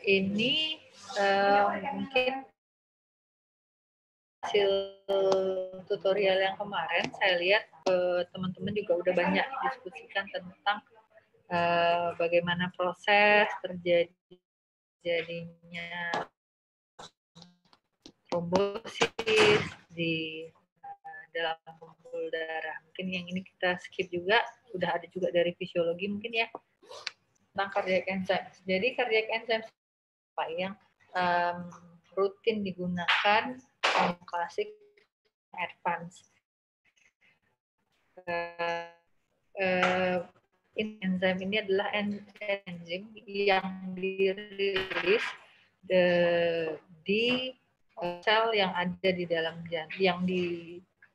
ini mungkin hasil tutorial yang kemarin saya lihat teman-teman juga udah banyak diskusikan tentang bagaimana proses terjadinya trombosis di dalam pembuluh darah. Mungkin yang ini kita skip juga, udah ada juga dari fisiologi mungkin ya, tentang cardiac enzyme. Jadi cardiac enzyme apa yang rutin digunakan yang klasik advance. Enzim ini adalah enzim yang dirilis di sel yang ada di dalam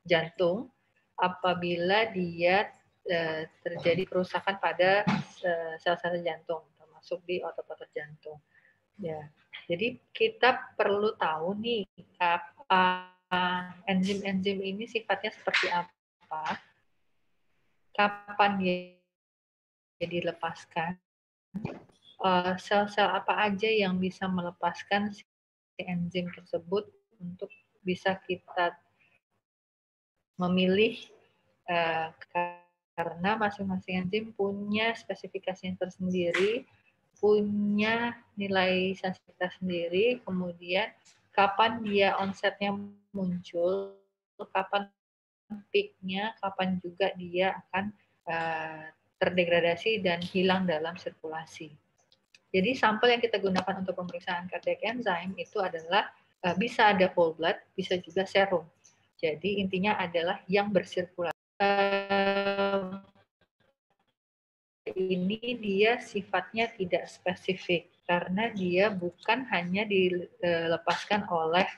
jantung apabila dia terjadi kerusakan pada sel-sel jantung, termasuk di otot-otot jantung. Ya, jadi kita perlu tahu nih enzim-enzim ini sifatnya seperti apa, kapan dia dilepaskan, sel-sel apa aja yang bisa melepaskan si enzim tersebut untuk bisa kita memilih karena masing-masing enzim punya spesifikasinya tersendiri, punya nilai sensitivitas sendiri, kemudian kapan dia onsetnya muncul, kapan peak-nya, kapan juga dia akan terdegradasi dan hilang dalam sirkulasi. Jadi sampel yang kita gunakan untuk pemeriksaan cardiac enzyme itu adalah bisa ada whole blood, bisa juga serum. Jadi intinya adalah yang bersirkulasi. Ini dia sifatnya tidak spesifik karena dia bukan hanya dilepaskan oleh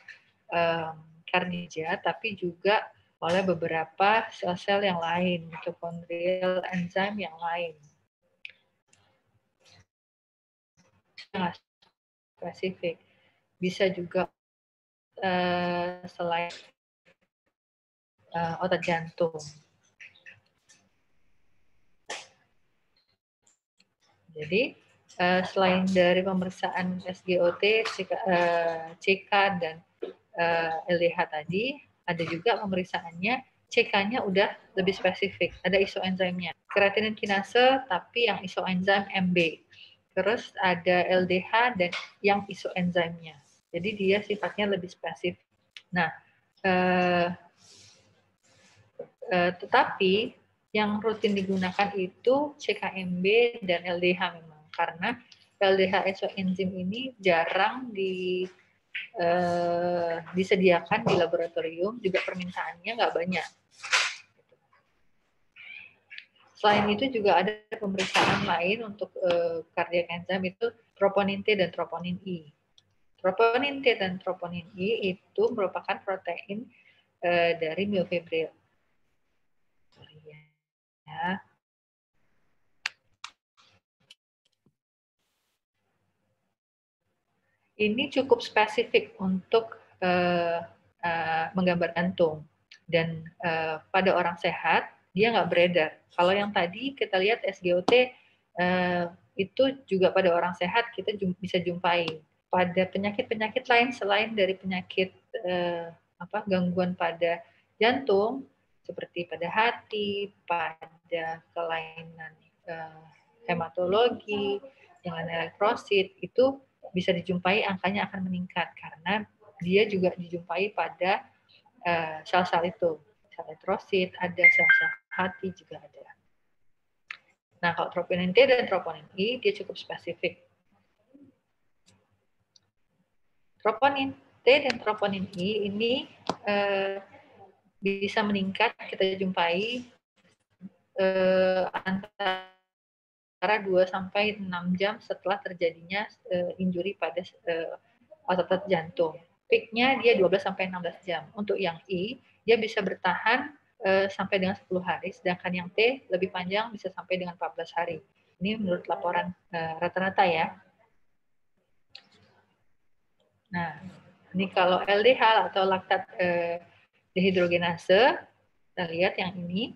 kardia, tapi juga oleh beberapa sel-sel yang lain, mitokondrial enzim yang lain. Sangat spesifik. Bisa juga selain otot jantung. Jadi selain dari pemeriksaan SGOT, CK dan LDH tadi, ada juga pemeriksaannya CK-nya udah lebih spesifik, ada isoenzimnya. Kreatinin kinase tapi yang isoenzim MB. Terus ada LDH dan yang isoenzimnya. Jadi dia sifatnya lebih spesifik. Nah, tetapi yang rutin digunakan itu CKMB dan LDH memang, karena LDH isoenzim ini jarang disediakan di laboratorium, juga permintaannya nggak banyak. Selain itu juga ada pemeriksaan lain untuk cardiac enzyme itu troponin T dan troponin I. Troponin T dan troponin I itu merupakan protein dari myofibril. Ya. Ini cukup spesifik untuk menggambar jantung, dan pada orang sehat dia nggak beredar. Kalau yang tadi kita lihat SGOT itu juga pada orang sehat kita bisa jumpai. Pada penyakit-penyakit lain selain dari penyakit gangguan pada jantung seperti pada hati, pada kelainan hematologi, dengan elektrosit itu bisa dijumpai angkanya akan meningkat karena dia juga dijumpai pada sel-sel itu, sel elektrosit ada, sel-sel hati juga ada. Nah, kalau troponin T dan troponin I dia cukup spesifik. Troponin T dan troponin I ini bisa meningkat, kita jumpai antara 2 sampai 6 jam setelah terjadinya injury pada otot jantung. Peak-nya dia 12 sampai 16 jam. Untuk yang I, dia bisa bertahan sampai dengan 10 hari, sedangkan yang T lebih panjang bisa sampai dengan 14 hari. Ini menurut laporan rata-rata ya. Nah, ini kalau LDH atau laktat dehidrogenase, kita lihat yang ini,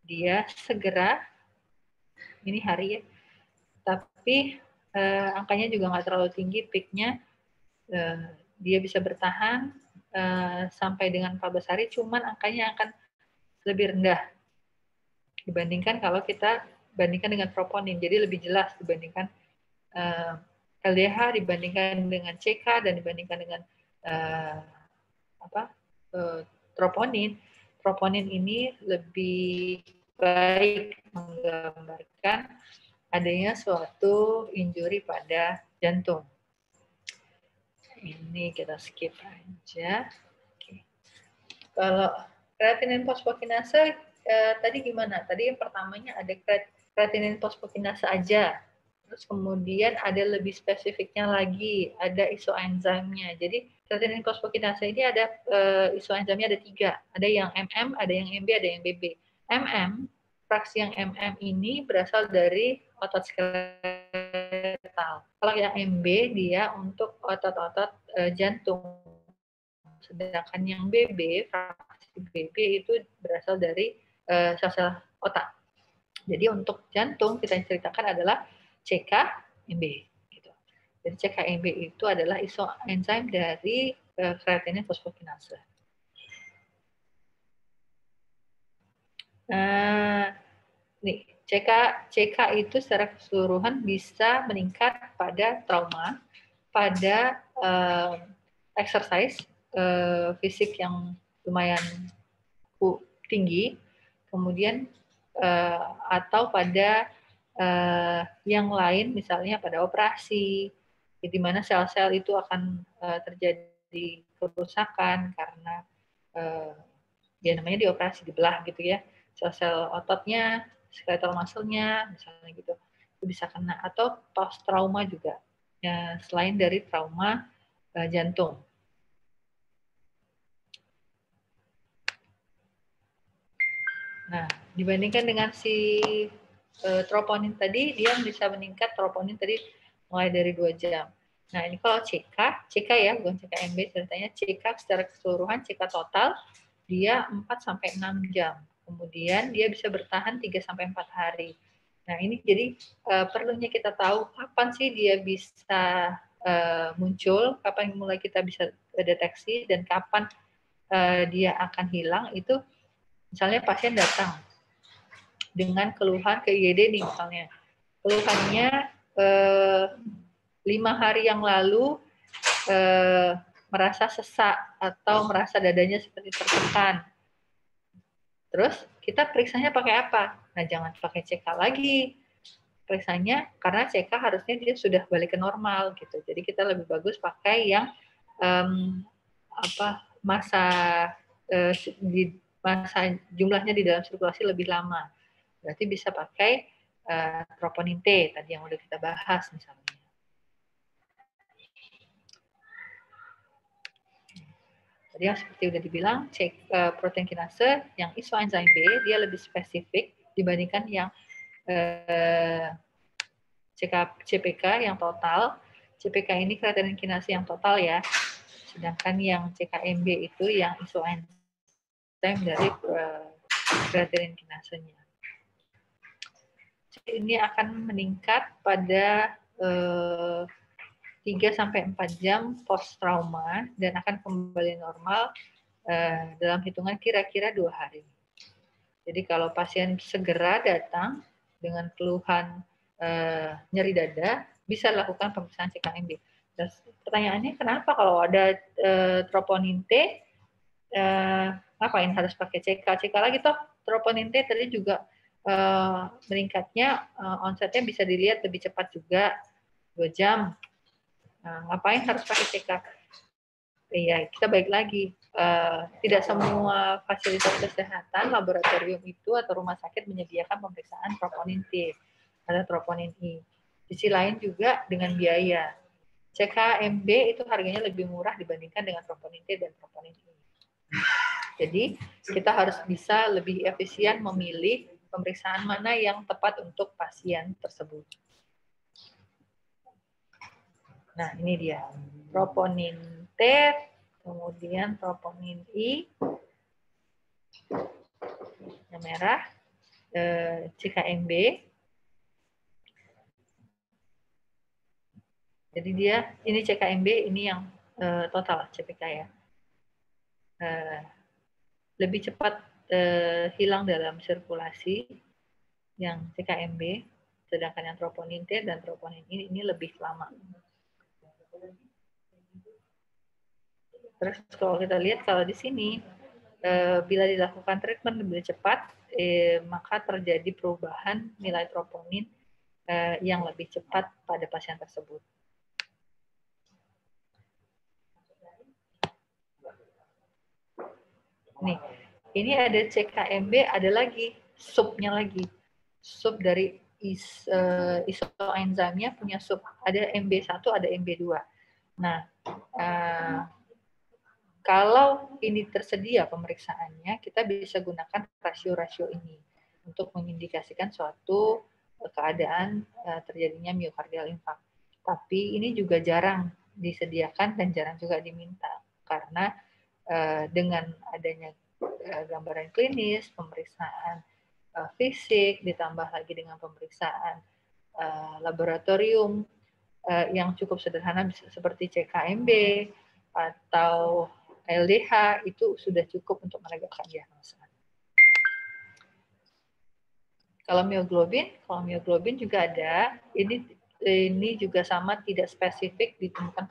dia segera, ini hari ya, tapi angkanya juga nggak terlalu tinggi, peaknya dia bisa bertahan sampai dengan 14 hari, cuman angkanya akan lebih rendah dibandingkan kalau kita bandingkan dengan troponin. Jadi lebih jelas dibandingkan LDH, dibandingkan dengan CK, dan dibandingkan dengan troponin. Troponin ini lebih baik menggambarkan adanya suatu injury pada jantung. Ini kita skip aja. Oke. Kalau kreatinin fosfokinase tadi gimana? Tadi yang pertamanya ada kreatinin fosfokinase aja. Terus kemudian ada lebih spesifiknya lagi, ada isoenzimnya. Jadi kreatinin fosfokinase ini ada isoenzimnya ada 3. Ada yang MM, ada yang MB, ada yang BB. MM, fraksi yang MM ini berasal dari otot skeletal. Kalau yang MB dia untuk otot-otot jantung. Sedangkan yang BB, fraksi BB itu berasal dari sel-sel otak. Jadi untuk jantung kita ceritakan adalah CKMB. Gitu. Jadi CKMB itu adalah isoenzim dari kreatinin fosfokinase. Nih, CK itu secara keseluruhan bisa meningkat pada trauma, pada exercise fisik yang lumayan tinggi, kemudian atau pada yang lain, misalnya pada operasi, di mana sel-sel itu akan terjadi kerusakan karena ya namanya dioperasi, dibelah gitu ya, sel-sel ototnya, skeletal muscle-nya, misalnya gitu, itu bisa kena, atau post trauma juga, ya, selain dari trauma jantung. Nah, dibandingkan dengan si troponin tadi, dia bisa meningkat troponin tadi mulai dari 2 jam. Nah, ini kalau CK ya, bukan CKMB ceritanya, CK secara keseluruhan, CK total, dia 4-6 jam. Kemudian dia bisa bertahan 3-4 hari. Nah, ini jadi perlunya kita tahu kapan sih dia bisa muncul, kapan mulai kita bisa deteksi, dan kapan dia akan hilang. Itu misalnya pasien datang dengan keluhan ke IGD nih misalnya. Keluhannya 5 hari yang lalu merasa sesak atau merasa dadanya seperti tertekan. Terus kita periksanya pakai apa? Nah, jangan pakai CK lagi. Periksanya karena CK harusnya dia sudah balik ke normal gitu. Jadi kita lebih bagus pakai yang masa jumlahnya di dalam sirkulasi lebih lama. Berarti bisa pakai troponin T tadi yang udah kita bahas misalnya. Tadi yang seperti udah dibilang, protein kinase yang isoenzim B dia lebih spesifik dibandingkan yang CPK yang total. CPK ini kreatinin kinase yang total ya. Sedangkan yang CKMB itu yang isoenzim dari kreatinin kinasenya. Ini akan meningkat pada 3-4 jam post trauma dan akan kembali normal dalam hitungan kira-kira 2 hari. Jadi kalau pasien segera datang dengan keluhan nyeri dada, bisa lakukan pemeriksaan CKMB. Dan pertanyaannya kenapa kalau ada troponin T, ngapain harus pakai CK? CK lagi toh troponin T tadi juga meningkatnya, onsetnya bisa dilihat lebih cepat juga, 2 jam. Nah, ngapain harus pakai CK? Iya, kita balik lagi. Tidak semua fasilitas kesehatan, laboratorium itu atau rumah sakit menyediakan pemeriksaan troponin T atau troponin I. Di sisi lain juga dengan biaya. CKMB itu harganya lebih murah dibandingkan dengan troponin T dan troponin I. Jadi kita harus bisa lebih efisien memilih pemeriksaan mana yang tepat untuk pasien tersebut. Nah, ini dia. Troponin T, kemudian troponin I, yang merah, CKMB. Jadi dia ini CKMB, ini yang total CPK ya. Lebih cepat hilang dalam sirkulasi yang CKMB, sedangkan yang troponin T dan troponin ini lebih lama. Terus kalau kita lihat kalau di sini bila dilakukan treatment lebih cepat, maka terjadi perubahan nilai troponin yang lebih cepat pada pasien tersebut. Nih, ini ada CKMB, ada lagi subnya lagi. Sub dari isoenzimnya punya sub. Ada MB1, ada MB2. Nah, kalau ini tersedia pemeriksaannya, kita bisa gunakan rasio-rasio ini untuk mengindikasikan suatu keadaan terjadinya miokardial infark. Tapi ini juga jarang disediakan dan jarang juga diminta karena dengan adanya gambaran klinis, pemeriksaan fisik, ditambah lagi dengan pemeriksaan laboratorium yang cukup sederhana seperti CKMB atau LDH, itu sudah cukup untuk menegakkan diagnosa. Kalau mioglobin juga ada. Ini juga sama, tidak spesifik ditemukan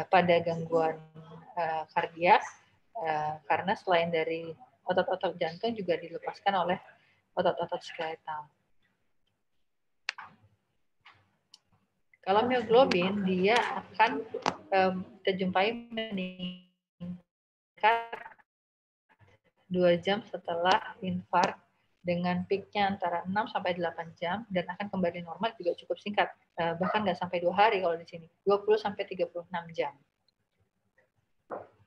pada gangguan kardiak, karena selain dari otot-otot jantung juga dilepaskan oleh otot-otot skeletal. Kalau mioglobin, dia akan kita jumpai meningkat 2 jam setelah infark dengan peaknya antara 6 sampai 8 jam dan akan kembali normal juga cukup singkat. Bahkan nggak sampai 2 hari kalau di sini. 20 sampai 36 jam.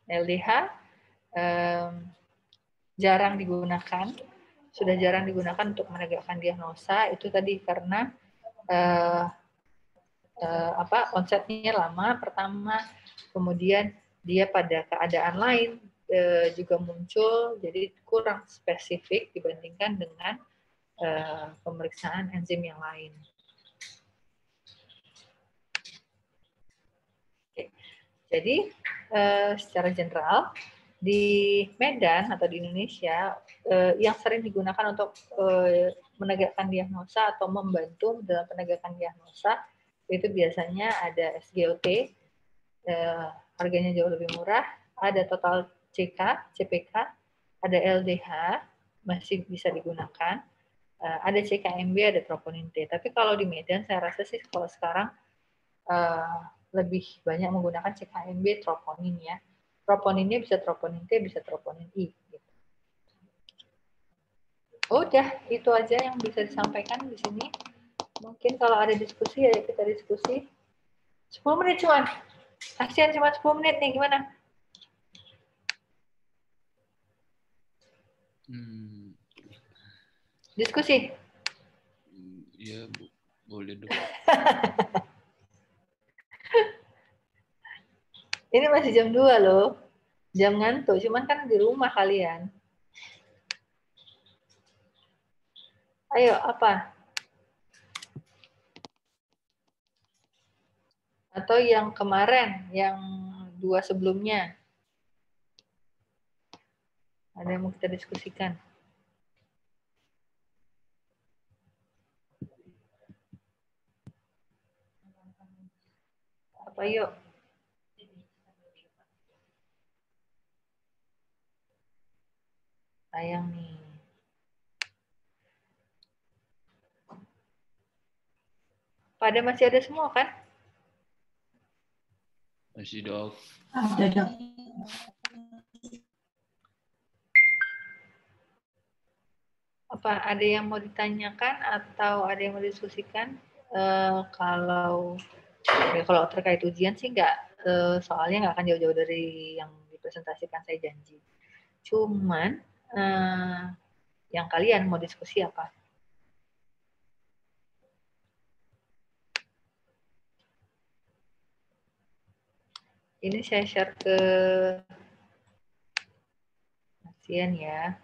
LDH jarang digunakan, sudah jarang digunakan untuk menegakkan diagnosa, itu tadi karena onsetnya lama pertama, kemudian dia pada keadaan lain juga muncul, jadi kurang spesifik dibandingkan dengan pemeriksaan enzim yang lain. Oke. Jadi secara general di Medan atau di Indonesia yang sering digunakan untuk menegakkan diagnosa atau membantu dalam penegakan diagnosa itu biasanya ada SGOT, harganya jauh lebih murah, ada total CK, CPK, ada LDH, masih bisa digunakan, ada CKMB, ada troponin T. Tapi kalau di Medan saya rasa sih kalau sekarang lebih banyak menggunakan CKMB troponin ya. Troponinnya bisa troponin T, bisa troponin I. Gitu. Udah, itu aja yang bisa disampaikan di sini. Mungkin kalau ada diskusi ya kita diskusi. 10 menit cuman. Kasihan cuma 10 menit nih, gimana? Diskusi? Ya, boleh dong. Ini masih jam 2 loh. Jam ngantuk, cuman kan di rumah kalian. Ayo, apa? Atau yang kemarin, yang 2 sebelumnya. Ada yang mau kita diskusikan? Apa yuk? Sayang nih. Pada masih ada semua kan? Masih dok. Ada dok. Apa ada yang mau ditanyakan atau ada yang mau didiskusikan? Kalau terkait ujian sih nggak, soalnya nggak akan jauh-jauh dari yang dipresentasikan, saya janji. Cuman yang kalian mau diskusi apa? Ini saya share ke pasien ya.